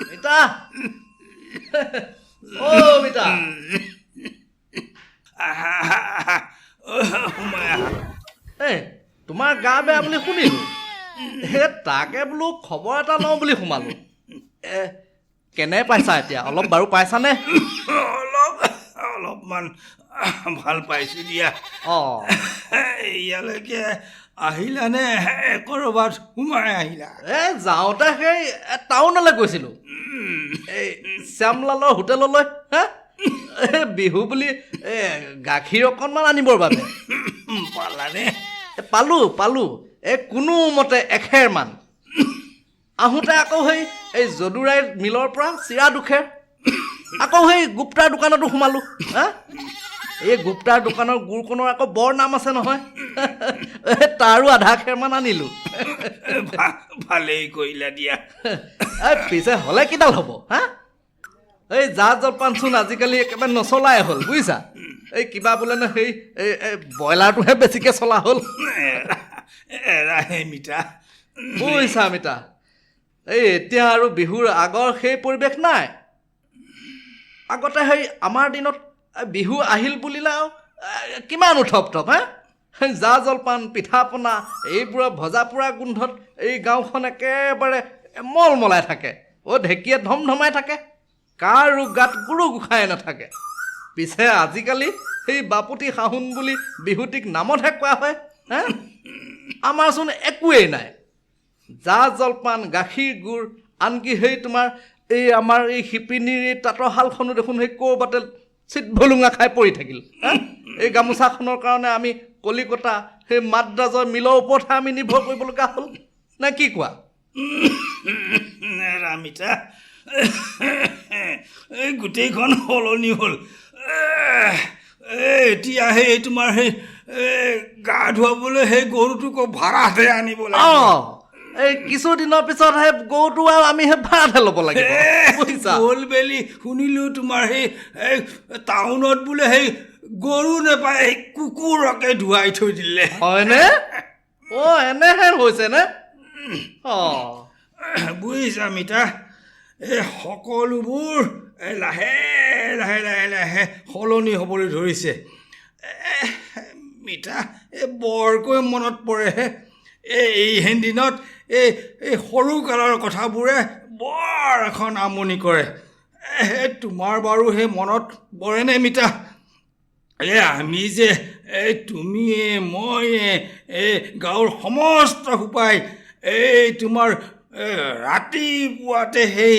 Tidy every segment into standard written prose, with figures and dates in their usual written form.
মিতা ও মিতা তোমাৰ গা বেয়া বুলি শুনিলো তাকে বোলো খবৰ এটা লওঁ বুলি সোমালো কেনে পাইছা এতিয়া অলপ বাৰু পাইছানে অলপমান ভাল পাইছো দিয়া ইয়ালৈকে আহিলানে ক'ৰবাত সোমাই আহিলা যাওঁতে সেই টাউনলৈ গৈছিলো এই শ্যামলালৰ হোটেললৈ বিহু বুলি গাখীৰ অকণমান আনিবৰ বাবে পালানে পালো কোনোমতে এখেৰমান আহোঁতে আকৌ এই যদুৰাইৰ মিলৰ পৰা চিৰা দুখেৰ আকৌ সেই গুপ্তাৰ দোকানতো সোমালো এই গুপ্তাৰ দোকানৰ গুড়কণৰ আকৌ বৰ নাম আছে নহয় তাৰো আধা খেৰমান আনিলো ভালেই কৰিলা দিয়া পিছে হ'লে কিডাল হ'ব এই জা জলপানচোন আজিকালি একেবাৰে নচলাই হ'ল বুজিছা এই কিবা বোলে ন সেই ব্ৰইলাৰটোহে বেছিকৈ চলা হ'ল মিতা বুজিছা মিতা এই এতিয়া আৰু বিহুৰ আগৰ সেই পৰিৱেশ নাই আগতে সেই আমাৰ দিনত বিহু আহিল বুলিলে আৰু কিমান উথপ জা জলপান পিঠা পনা এইবোৰৰ ভজা পোৰা গোন্ধত এই গাঁওখন একেবাৰে মলমলাই থাকে ঢেঁকীয়ে ধমধমাই থাকে কাৰো গাত গুৰু গোসাই নাথাকে পিছে আজিকালি সেই বাপুতি শাহুন বুলি বিহুটিক নামতহে কোৱা হয় আমাৰচোন একোৱেই নাই জা জলপান গাখীৰ গুড় আনকি সেই তোমাৰ এই আমাৰ এই শিপিনীৰ এই তাঁতৰ শালখনো দেখোন সেই ক'ৰবাতে চিট ভলুঙা খাই পৰি থাকিল এই গামোচাখনৰ কাৰণে আমি কলিকতা সেই মাদ্ৰাজৰ মিলৰ ওপৰতহে আমি নিৰ্ভৰ কৰিবলগা হ'ল নে কি কোৱা ৰামিতা এই গোটেইখন সলনি হ'ল এতিয়া সেই তোমাৰ সেই গা ধুৱাবলৈ সেই গৰুটোক ভাড়াতে আনিব লাগিব এই কিছুদিনৰ পিছত সেই গৰুটো আৰু আমি সেই ভাড়াতে ল'ব লাগিব হ'ল বেলি শুনিলোঁ তোমাৰ সেই টাউনত বোলে সেই গৰু নেপায় কুকুৰকে ধুৱাই থৈ দিলে হয়নে এনেহেন হৈছে নে বুজিছা মিতা এই সকলোবোৰ লাহে লাহে লাহে লাহে সলনি হ'বলৈ ধৰিছে মিতা বৰকৈ মনত পৰেহে এইহেন দিনত এই সৰু কালৰ কথাবোৰে বৰ এখন আমনি কৰে তোমাৰ বাৰু সেই মনত পৰেনে মিতা আমি যে তুমিয়ে মই এই গাঁৱৰ সমস্ত সোপাই এই তোমাৰ ৰাতিপুৱাতে সেই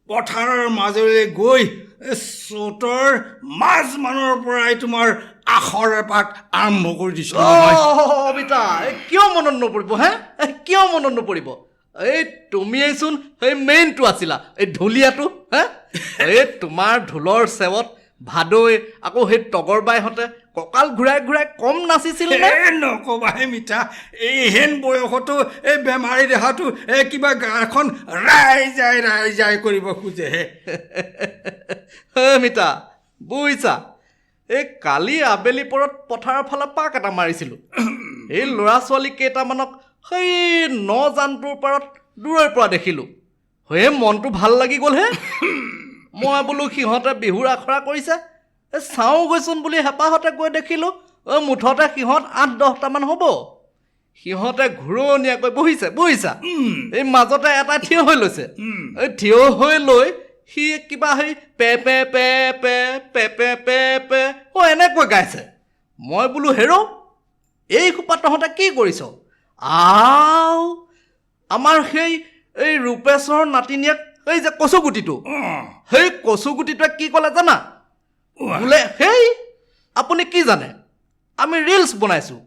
পথাৰৰ মাজলৈ গৈ চ'তৰ মাজমানৰ পৰাই তোমাৰ আখৰ এপাত আৰম্ভ কৰি দিছিলোঁ মিতা কিয় মনত নপৰিব কিয় মনত নপৰিব এই তুমিয়েইচোন সেই মেইনটো আছিলা এই ঢুলীয়াটো এই তোমাৰ ঢোলৰ চেৱত ভাদৈ আকৌ সেই টগৰবাইহঁতে কঁকাল ঘূৰাই ঘূৰাই কম নাচিছিল নকবাহে মিতা এইহেন বয়সতো এই বেমাৰী দেহাটো কিবা গাখন ৰাই যায় কৰিব খোজেহে মিতা বুজিছা এই কালি আবেলি পৰত পথাৰৰ ফালে পাক এটা মাৰিছিলোঁ এই ল'ৰা ছোৱালী কেইটামানক সেই নজানটোৰ পাৰত দূৰৰ পৰা দেখিলোঁ মনটো ভাল লাগি গ'লহে মই বোলো সিহঁতে বিহুৰ আখৰা কৰিছে চাওঁ গৈচোন বুলি হেঁপাহতে গৈ দেখিলোঁ মুঠতে সিহঁত 8-10টামান হ'ব সিহঁতে ঘূৰণীয়াকৈ বহিছে বুজিছা এই মাজতে এটা থিয় হৈ লৈছে এই থিয় হৈ লৈ সি কিবা সেই pay pay pay pay pay pay pay pay এনেকৈ গাইছে মই বোলো হেৰ' এই সোপা তহঁতে কি কৰিছ আমাৰ সেই এই ৰূপেশ্বৰৰ নাতিনীয়েক এই যে কচুগুটিটো সেই কচুগুটিটোৱে কি ক'লে জানা বোলে সেই আপুনি কি জানে আমি ৰিলছ বনাইছোঁ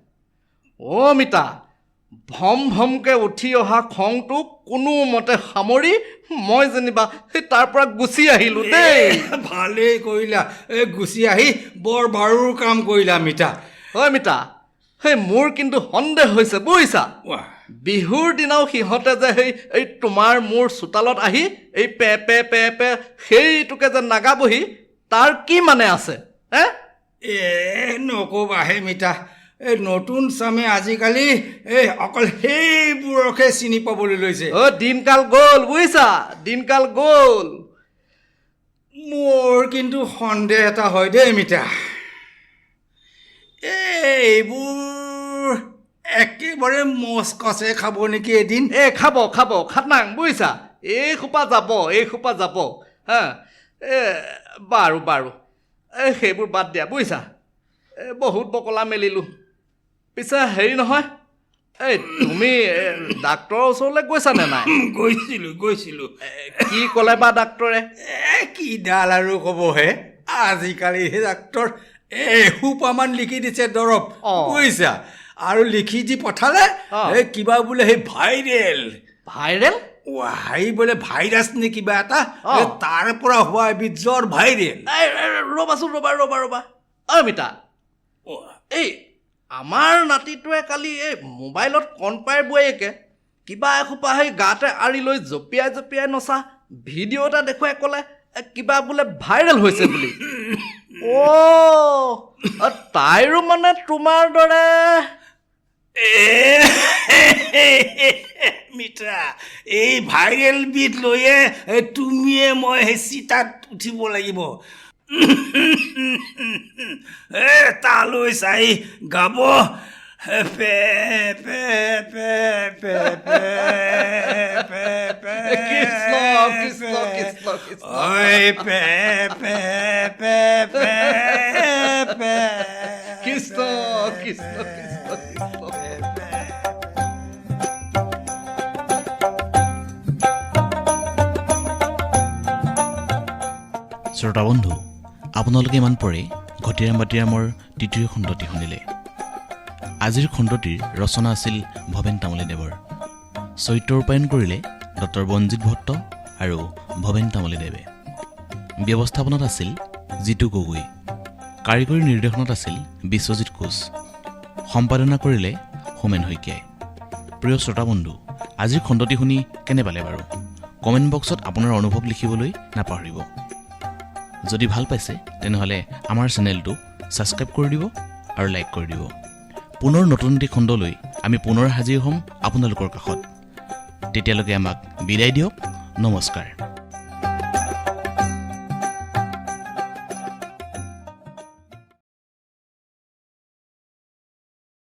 মিতা ভম ভমকৈ উঠি অহা খংটো কোনোমতে সামৰি মই যেনিবা সেই তাৰ পৰা গুচি আহিলোঁ দেই ভালেই কৰিলা গুচি আহি বৰ বাৰুৰ কাম কৰিলা মিতা মিতা সেই মোৰ কিন্তু সন্দেহ হৈছে বুজিছা বিহুৰ দিনাও সিহঁতে যে এই তোমাৰ মোৰ চোতালত আহি এই পে পে পে পে সেইটোকে যে নাগাবহি তাৰ কি মানে আছে নকবাহে মিতা এই নতুন চামে আজিকালি এই অকল সেইবোৰকে চিনি পাবলৈ লৈছে দিনকাল গ'ল বুজিছা দিনকাল গ'ল মোৰ কিন্তু সন্দেহ এটা হয় দেই মিতা এইবোৰ একেবাৰে মস্কচে খাব নেকি এদিন খাব খাটাং বুজিছা এই সোপা যাব হা বাৰু সেইবোৰ বাদ দিয়া বুজিছা বহুত বকলা মেলিলোঁ পিছে হেৰি নহয় তুমি ডাক্তৰৰ ওচৰলৈ গৈছানে নাই গৈছিলোঁ কি ক'লে বা ডাক্তৰে কিডাল আৰু ক'বহে আজিকালি সেই ডাক্তৰ এসোপামান লিখি দিছে দৰৱ বুজিছা আৰু লিখি দি পঠালে কিবা বোলে সেই ভাইৰেল হেৰি বোলে ভাইৰাছ নে কিবা এটা তাৰ পৰা হোৱা এবিধ জ্বৰ ভাইৰেল ৰ'বাচোন ৰ'বা মিতা এই আমাৰ নাতিটোৱে কালি এই মোবাইলত কণপাই বোৱাৰীয়েকে কিবা এসোপা সেই গাতে আৰি লৈ জঁপিয়াই নচা ভিডিঅ' এটা দেখুৱাই ক'লে কিবা বোলে ভাইৰেল হৈছে বুলি তাইৰো মানে তোমাৰ দৰে মিত্ৰা এই ভাইৰেল বিধ লৈয়ে তুমিয়ে মই সেই চিতাত উঠিব লাগিব তালৈ চাই গাব pay pay pay pay pay pay pay Krishna শ্ৰোতা বন্ধু আপোনালোকে ইমান পৰে ঘটিৰাম বাতিৰামৰ তৃতীয় খণ্ডটি শুনিলে আজিৰ খণ্ডটিৰ ৰচনা আছিল ভৱেন তামুলীদেৱৰ চৰিত্ৰ ৰূপায়ণ কৰিলে ডক্টৰ বনজিৎ ভট্ট আৰু ভৱেন তামুলীদেৱে ব্যৱস্থাপনাত আছিল জিতু গগৈ কাৰিকৰী নিৰ্দেশনত আছিল বিশ্বজিৎ কোচ সম্পাদনা কৰিলে হোমেন শইকীয়াই প্ৰিয় শ্ৰোতা বন্ধু আজিৰ খণ্ডটি শুনি কেনে পালে বাৰু কমেণ্ট বক্সত আপোনাৰ অনুভৱ লিখিবলৈ নাপাহৰিব যদি ভাল পাইছে তেনেহ'লে আমাৰ চেনেলটো ছাবস্ক্ৰাইব কৰি দিব আৰু লাইক কৰি দিব পুনৰ নতুন এটি খণ্ডলৈ আমি পুনৰ হাজিৰ হ'ম আপোনালোকৰ কাষত তেতিয়ালৈকে আমাক বিদায় দিয়ক নমস্কাৰ